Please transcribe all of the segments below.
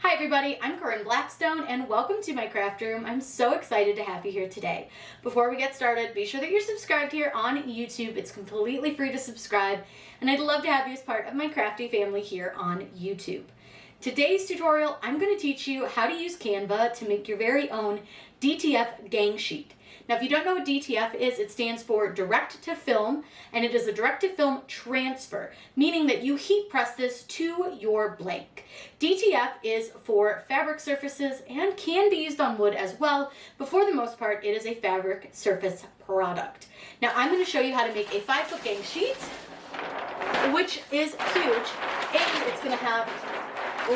Hi everybody, I'm Corinne Blackstone and welcome to my craft room. I'm so excited to have you here today. Before we get started, be sure that you're subscribed here on YouTube. It's completely free to subscribe and I'd love to have you as part of my crafty family here on YouTube. Today's tutorial, I'm going to teach you how to use Canva to make your very own DTF gang sheet. Now, if you don't know what DTF is, it stands for direct to film, and it is a direct to film transfer, meaning that you heat press this to your blank. DTF is for fabric surfaces and can be used on wood as well, but for the most part, it is a fabric surface product. Now, I'm going to show you how to make a 5-foot gang sheet, which is huge, and it's going to have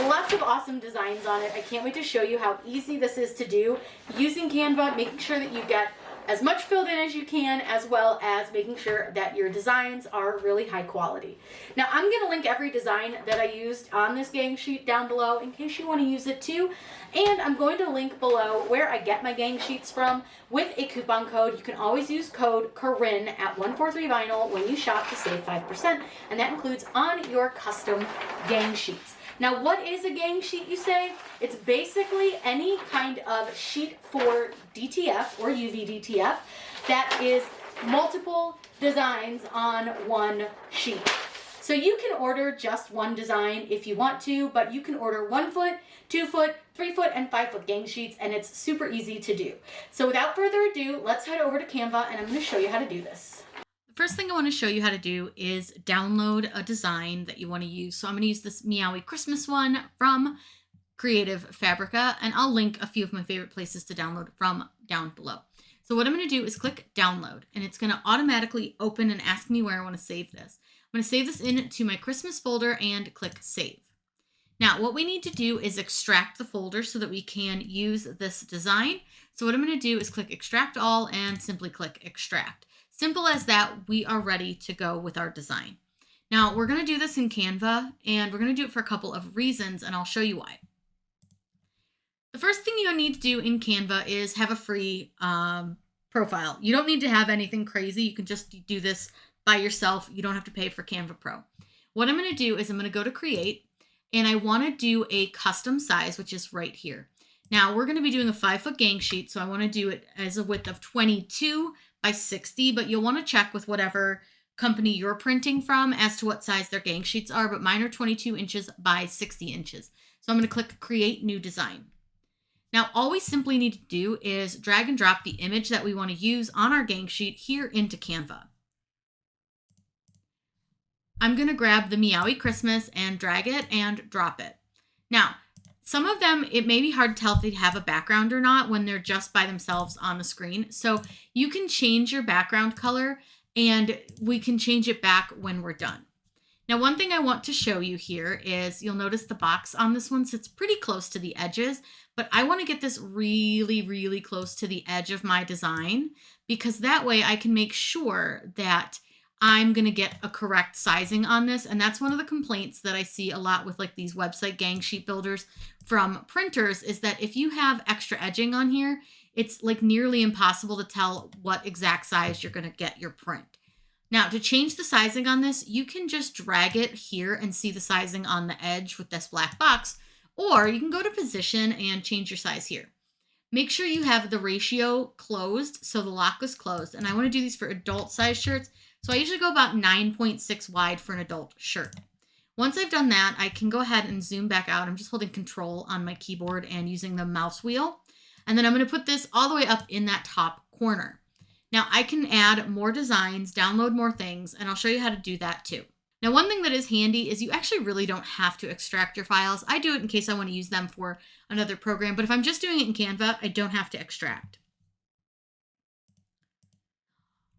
lots of awesome designs on it. I can't wait to show you how easy this is to do using Canva, making sure that you get as much filled in as you can, as well as making sure that your designs are really high quality. Now, I'm going to link every design that I used on this gang sheet down below in case you want to use it too. And I'm going to link below where I get my gang sheets from with a coupon code. You can always use code Corinne at 143vinyl when you shop to save 5%, and that includes on your custom gang sheets. Now, what is a gang sheet, you say? It's basically any kind of sheet for DTF or UV DTF that is multiple designs on one sheet. So you can order just one design if you want to, but you can order 1 foot, 2 foot, 3 foot, and 5 foot gang sheets, and it's super easy to do. So without further ado, let's head over to Canva, and I'm going to show you how to do this. First thing I want to show you how to do is download a design that you want to use. So I'm going to use this Meowie Christmas one from Creative Fabrica, and I'll link a few of my favorite places to download from down below. So what I'm going to do is click download, and it's going to automatically open and ask me where I want to save this. I'm going to save this into my Christmas folder and click save. Now, what we need to do is extract the folder so that we can use this design. So what I'm going to do is click extract all and simply click extract. Simple as that, we are ready to go with our design. Now, we're going to do this in Canva, and we're going to do it for a couple of reasons, and I'll show you why. The first thing you need to do in Canva is have a free profile. You don't need to have anything crazy. You can just do this by yourself. You don't have to pay for Canva Pro. What I'm going to do is I'm going to go to Create, and I want to do a custom size, which is right here. Now, we're going to be doing a 5-foot gang sheet, so I want to do it as a width of 22 by 60, but you'll want to check with whatever company you're printing from as to what size their gang sheets are, but mine are 22 inches by 60 inches. So I'm going to click Create New Design. Now, all we simply need to do is drag and drop the image that we want to use on our gang sheet here into Canva. I'm going to grab the Meowie Christmas and drag it and drop it. Now, some of them, it may be hard to tell if they have a background or not when they're just by themselves on the screen. So you can change your background color and we can change it back when we're done. Now, one thing I want to show you here is you'll notice the box on this one sits pretty close to the edges, but I want to get this really, really close to the edge of my design because that way I can make sure that I'm going to get a correct sizing on this. And that's one of the complaints that I see a lot with like these website gang sheet builders from printers is that if you have extra edging on here, it's like nearly impossible to tell what exact size you're going to get your print. Now, to change the sizing on this, you can just drag it here and see the sizing on the edge with this black box, or you can go to position and change your size here. Make sure you have the ratio closed, so the lock is closed. And I want to do these for adult size shirts. So I usually go about 9.6 wide for an adult shirt. Once I've done that, I can go ahead and zoom back out. I'm just holding Control on my keyboard and using the mouse wheel. And then I'm going to put this all the way up in that top corner. Now I can add more designs, download more things, and I'll show you how to do that too. Now, one thing that is handy is you actually really don't have to extract your files. I do it in case I want to use them for another program, but if I'm just doing it in Canva, I don't have to extract.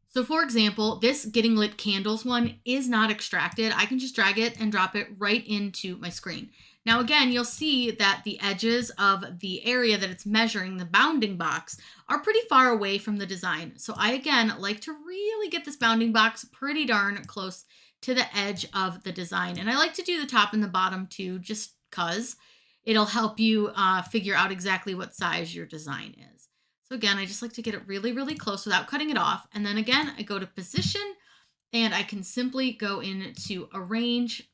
So for example, this Getting Lit Candles one is not extracted. I can just drag it and drop it right into my screen. Now again, you'll see that the edges of the area that it's measuring, the bounding box, are pretty far away from the design. So I again like to really get this bounding box pretty darn close to the edge of the design. And I like to do the top and the bottom too, just because it'll help you figure out exactly what size your design is. So again, I just like to get it really, really close without cutting it off. And then again, I go to position and I can simply go into arrange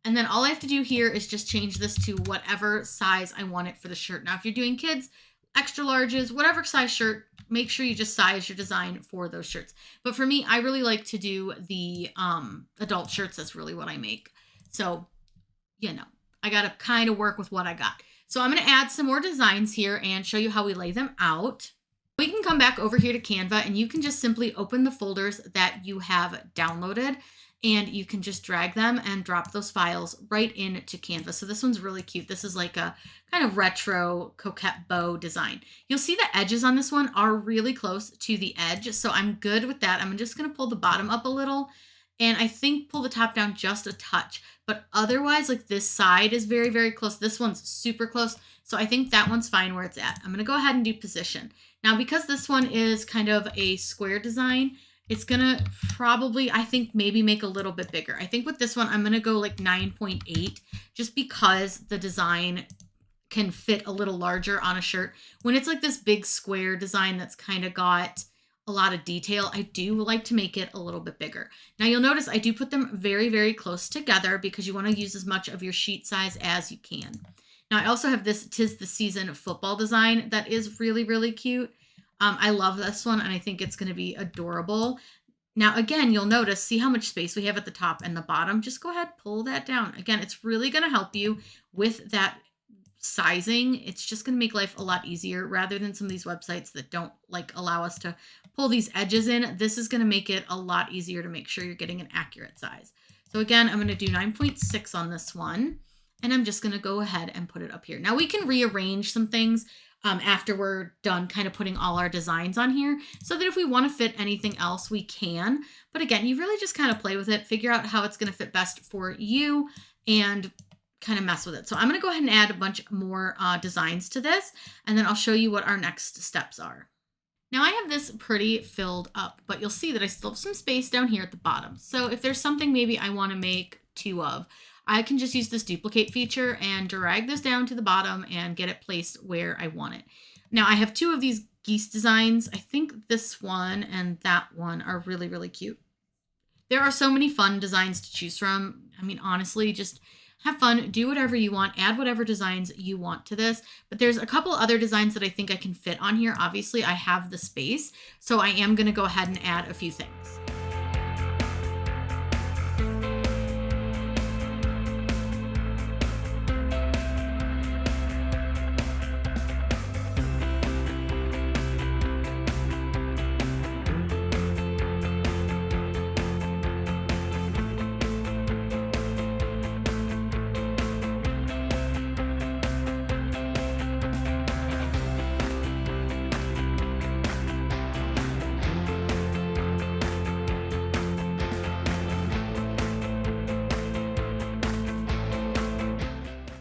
And then all I have to do here is just change this to whatever size I want it for the shirt. Now, if you're doing kids, extra larges, whatever size shirt, make sure you just size your design for those shirts. But for me, I really like to do the adult shirts. That's really what I make. So, you know, I got to kind of work with what I got. So I'm going to add some more designs here and show you how we lay them out. We can come back over here to Canva and you can just simply open the folders that you have downloaded and you can just drag them and drop those files right into Canva. So this one's really cute. This is like a kind of retro coquette bow design. You'll see the edges on this one are really close to the edge. So I'm good with that. I'm just going to pull the bottom up a little and I think pull the top down just a touch, but otherwise like this side is very, very close. This one's super close. So I think that one's fine where it's at. I'm going to go ahead and do position. Now, because this one is kind of a square design, it's going to probably, I think, maybe make a little bit bigger. I think with this one, I'm going to go like 9.8 just because the design can fit a little larger on a shirt. When it's like this big square design that's kind of got a lot of detail, I do like to make it a little bit bigger. Now you'll notice I do put them very, very close together because you want to use as much of your sheet size as you can. Now I also have this 'Tis the Season football design that is really, really cute. I love this one and I think it's going to be adorable. Now, again, you'll notice, see how much space we have at the top and the bottom. Just go ahead, pull that down. Again, it's really going to help you with that sizing. It's just going to make life a lot easier rather than some of these websites that don't like allow us to pull these edges in. This is going to make it a lot easier to make sure you're getting an accurate size. So again, I'm going to do 9.6 on this one and I'm just going to go ahead and put it up here. Now we can rearrange some things after we're done kind of putting all our designs on here so that if we want to fit anything else, we can. But again, you really just kind of play with it, figure out how it's going to fit best for you and kind of mess with it. So I'm going to go ahead and add a bunch more designs to this, and then I'll show you what our next steps are. Now I have this pretty filled up, but you'll see that I still have some space down here at the bottom. So if there's something maybe I want to make two of, I can just use this duplicate feature and drag this down to the bottom and get it placed where I want it. Now I have two of these geese designs. I think this one and that one are really, really cute. There are so many fun designs to choose from. I mean, honestly, just have fun, do whatever you want, add whatever designs you want to this. But there's a couple other designs that I think I can fit on here. Obviously, I have the space, so I am going to go ahead and add a few things.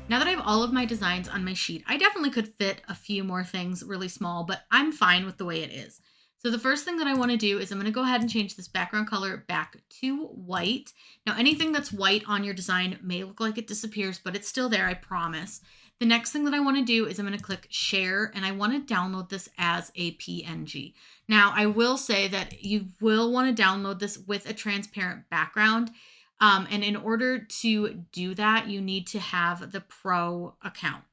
Now that I have all of my designs on my sheet, I definitely could fit a few more things really small, but I'm fine with the way it is. So the first thing that I want to do is I'm going to go ahead and change this background color back to white. Now anything that's white on your design may look like it disappears, but it's still there, I promise. The next thing that I want to do is I'm going to click share and I want to download this as a PNG. Now I will say that you will want to download this with a transparent background. And in order to do that, you need to have the Pro account.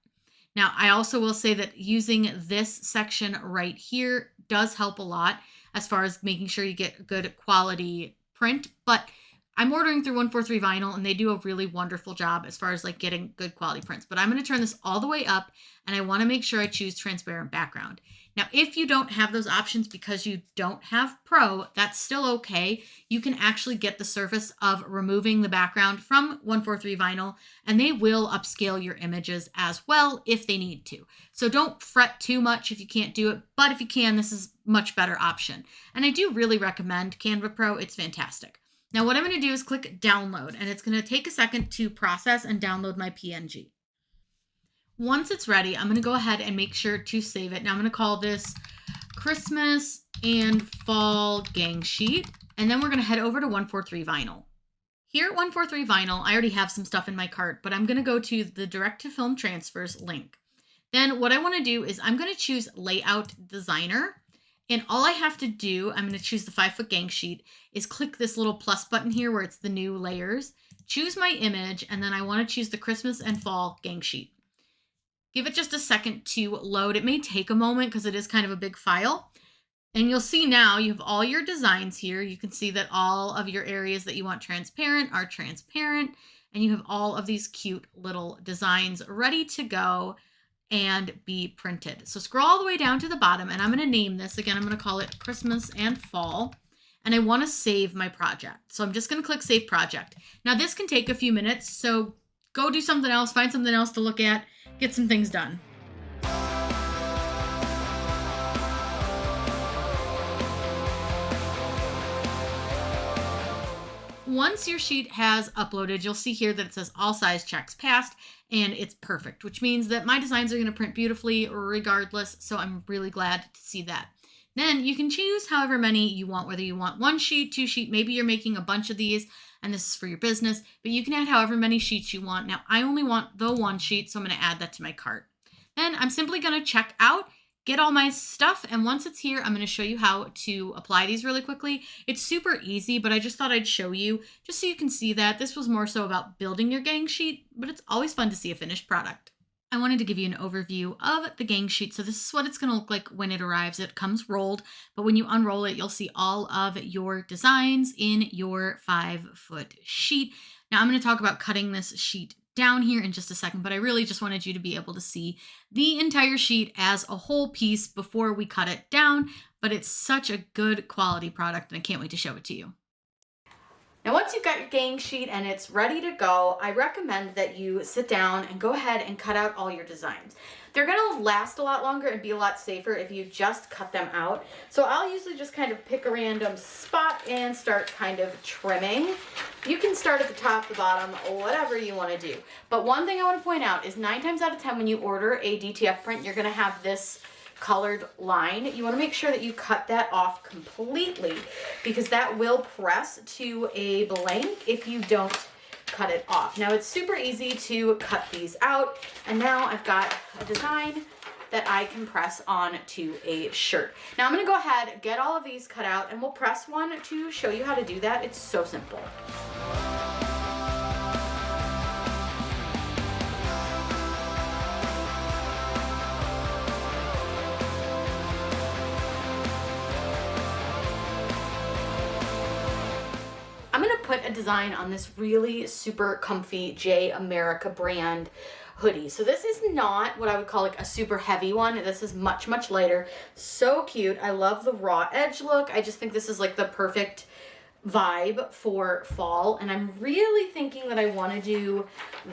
Now, I also will say that using this section right here does help a lot as far as making sure you get good quality print, but I'm ordering through 143 Vinyl and they do a really wonderful job as far as like getting good quality prints. But I'm going to turn this all the way up and I want to make sure I choose transparent background. Now, if you don't have those options because you don't have Pro, that's still okay. You can actually get the service of removing the background from 143 Vinyl and they will upscale your images as well if they need to. So don't fret too much if you can't do it, but if you can, this is a much better option. And I do really recommend Canva Pro. It's fantastic. Now what I'm going to do is click download and it's going to take a second to process and download my PNG. Once it's ready, I'm going to go ahead and make sure to save it. Now I'm going to call this Christmas and Fall Gang Sheet. And then we're going to head over to 143 Vinyl. Here at 143 Vinyl, I already have some stuff in my cart, but I'm going to go to the Direct to Film Transfers link. Then what I want to do is I'm going to choose Layout Designer. And all I have to do, I'm going to choose the 5-foot gang sheet, is click this little plus button here where it's the new layers, choose my image, and then I want to choose the Christmas and fall gang sheet. Give it just a second to load. It may take a moment because it is kind of a big file. And you'll see now you have all your designs here. You can see that all of your areas that you want transparent are transparent. And you have all of these cute little designs ready to go and be printed. So scroll all the way down to the bottom, and I'm going to name this. Again, I'm going to call it Christmas and Fall. And I want to save my project. So I'm just going to click Save Project. Now this can take a few minutes, so go do something else, find something else to look at, get some things done. Once your sheet has uploaded, you'll see here that it says all size checks passed, and it's perfect, which means that my designs are going to print beautifully regardless. So I'm really glad to see that. Then you can choose however many you want, whether you want 1 sheet, 2 sheet, maybe you're making a bunch of these and this is for your business, but you can add however many sheets you want. Now I only want the 1 sheet, so I'm going to add that to my cart. Then I'm simply going to check out, get all my stuff, and once it's here, I'm going to show you how to apply these really quickly. It's super easy, but I just thought I'd show you just so you can see that this was more so about building your gang sheet, but it's always fun to see a finished product. I wanted to give you an overview of the gang sheet. So this is what it's going to look like when it arrives. It comes rolled, but when you unroll it, you'll see all of your designs in your 5-foot sheet. Now I'm going to talk about cutting this sheet down here in just a second, but I really just wanted you to be able to see the entire sheet as a whole piece before we cut it down, but it's such a good quality product and I can't wait to show it to you. Now, once you've got your gang sheet and it's ready to go, I recommend that you sit down and go ahead and cut out all your designs. They're gonna last a lot longer and be a lot safer if you just cut them out. So I'll usually just kind of pick a random spot and start kind of trimming. You can start at the top, the bottom, whatever you wanna do. But one thing I wanna point out is 9 times out of 10 when you order a DTF print, you're gonna have this colored line. You want to make sure that you cut that off completely because that will press to a blank if you don't cut it off. Now it's super easy to cut these out, and now I've got a design that I can press on to a shirt. Now I'm going to go ahead, get all of these cut out, and we'll press one to show you how to do that. It's so simple. I'm going to put a design on this really super comfy J America brand hoodie. So this is not what I would call like a super heavy one. This is much, much lighter. So cute. I love the raw edge look. I just think this is like the perfect vibe for fall. And I'm really thinking that I want to do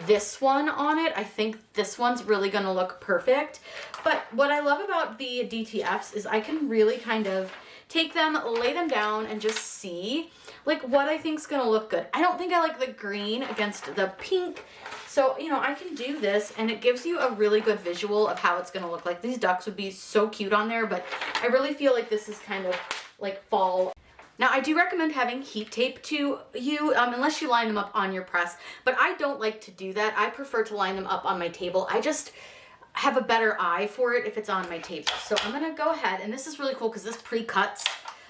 this one on it. I think this one's really going to look perfect. But what I love about the DTFs is I can really kind of take them, lay them down, and just see like what I think is gonna look good. I don't think I like the green against the pink. So, you know, I can do this and it gives you a really good visual of how it's gonna look like. These ducks would be so cute on there, but I really feel like this is kind of like fall. Now, I do recommend having heat tape to you, unless you line them up on your press, but I don't like to do that. I prefer to line them up on my table. I just have a better eye for it if it's on my table. So I'm gonna go ahead, and this is really cool because this pre-cuts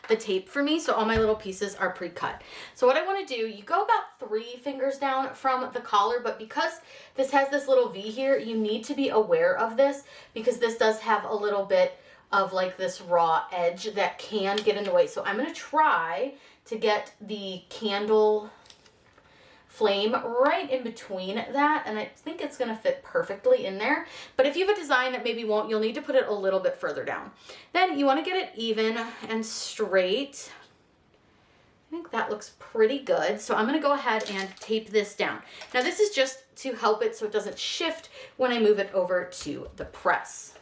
the tape for me, so all my little pieces are pre-cut. So what I want to do, you go about 3 fingers down from the collar, but because this has this little V here, you need to be aware of this because this does have a little bit of like this raw edge that can get in the way. So I'm going to try to get the candle flame right in between that, and I think it's going to fit perfectly in there. But if you have a design that maybe won't, you'll need to put it a little bit further down. Then you want to get it even and straight. I think that looks pretty good. So I'm going to go ahead and tape this down. Now this is just to help it so it doesn't shift when I move it over to the press.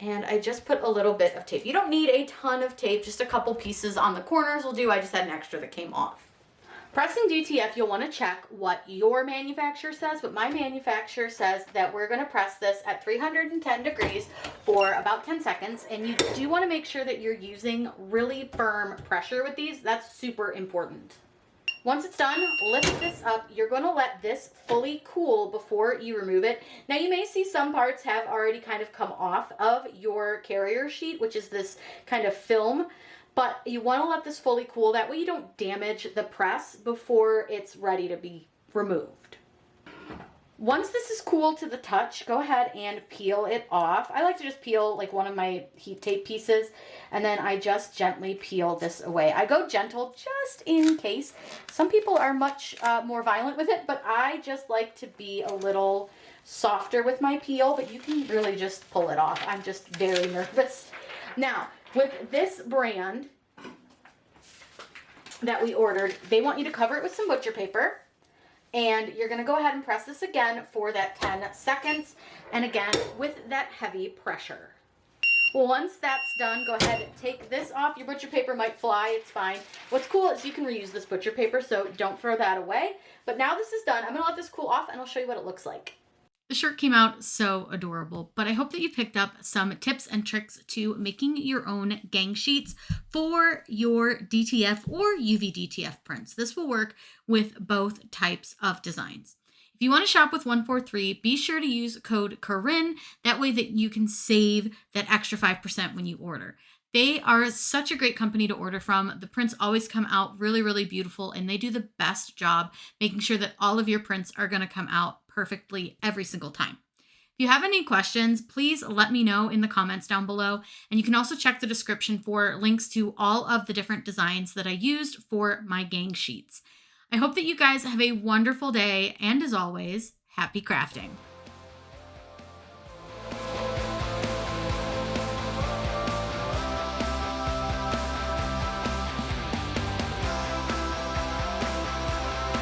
And I just put a little bit of tape. You don't need a ton of tape, just a couple pieces on the corners will do. I just had an extra that came off. Pressing DTF, you'll want to check what your manufacturer says, but my manufacturer says that we're going to press this at 310 degrees for about 10 seconds, and you do want to make sure that you're using really firm pressure with these. That's super important. Once it's done, lift this up. You're going to let this fully cool before you remove it. Now you may see some parts have already kind of come off of your carrier sheet, which is this kind of film, but you want to let this fully cool. That way you don't damage the press before it's ready to be removed. Once this is cool to the touch, go ahead and peel it off. I like to just peel like one of my heat tape pieces, and then I just gently peel this away. I go gentle just in case. Some people are much more violent with it, but I just like to be a little softer with my peel, but you can really just pull it off. I'm just very nervous. Now, with this brand that we ordered, they want you to cover it with some butcher paper. And you're going to go ahead and press this again for that 10 seconds. And again, with that heavy pressure. Once that's done, go ahead and take this off. Your butcher paper might fly. It's fine. What's cool is you can reuse this butcher paper, so don't throw that away. But now this is done. I'm going to let this cool off, and I'll show you what it looks like. The shirt came out so adorable, but I hope that you picked up some tips and tricks to making your own gang sheets for your DTF or UV DTF prints. This will work with both types of designs. If you want to shop with 143, be sure to use code Corinne. That way that you can save that extra 5% when you order. They are such a great company to order from. The prints always come out really, really beautiful, and they do the best job making sure that all of your prints are going to come out perfectly every single time. If you have any questions, please let me know in the comments down below. And you can also check the description for links to all of the different designs that I used for my gang sheets. I hope that you guys have a wonderful day, and as always, happy crafting.